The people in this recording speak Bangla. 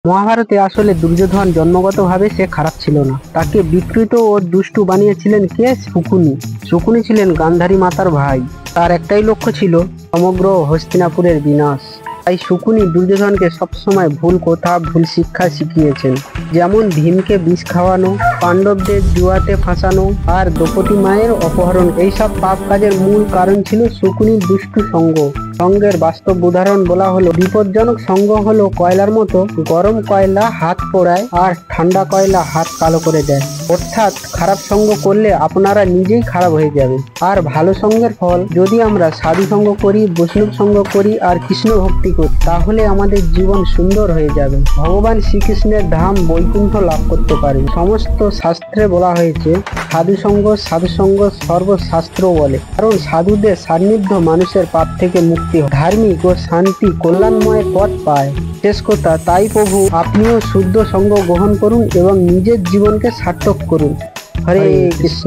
মহাভারতে আসলে দুর্যোধন জন্মগতভাবে সে খারাপ ছিল না। তাকে বিকৃত ও দুষ্টু বানিয়েছিলেন কে? শকুনি। শকুনি ছিলেন গান্ধারী মাতার ভাই। তার একটাই লক্ষ্য ছিল সমগ্র হস্তিনাপুরের বিনাশ। তাই শকুনি দুর্যোধনকে সবসময় ভুল কথা, ভুল শিক্ষা শিখিয়েছেন। যেমন ভীমকে বিষ খাওয়ানো, পাণ্ডবদের জুয়াতে ফাঁসানো আর দ্রৌপদী মায়ের অপহরণ। এইসব পাপ কাজের মূল কারণ ছিল শকুনির দুষ্টু সঙ্গ। সঙ্গের বাস্তব উদাহরণ বলা হলো, বিপজ্জনক সঙ্গ হলো কয়লার মতো। গরম কয়লা হাত পোড়ায় আর ঠান্ডা কয়লা হাত কালো করে দেয়। অর্থাৎ খারাপ সঙ্গ করলে আপনারা নিজেই খারাপ হয়ে যাবে। আর ভালো সঙ্গের ফল, যদি আমরা সাধু সঙ্গ করি, বৈষ্ণব সঙ্গ করি আর কৃষ্ণ ভক্তি করি, তাহলে আমাদের জীবন সুন্দর হয়ে যাবে। ভগবান শ্রীকৃষ্ণের ধাম বৈকুণ্ঠ লাভ করতে পারি। সমস্ত শাস্ত্রে বলা হয়েছে সাধুসঙ্গ সাধুসঙ্গ সর্বশাস্ত্র বলে, কারণ সাধুদের সান্নিধ্য মানুষের পাপ থেকে মুক্তি হয়, ধার্মিক ও শান্তি কল্যাণময় পথ পায়। শেষ কথা, তাই প্রভু আপনিও শুদ্ধ সঙ্গ গ্রহণ করুন এবং নিজের জীবনকে সার্থক করুন। হরে কৃষ্ণ।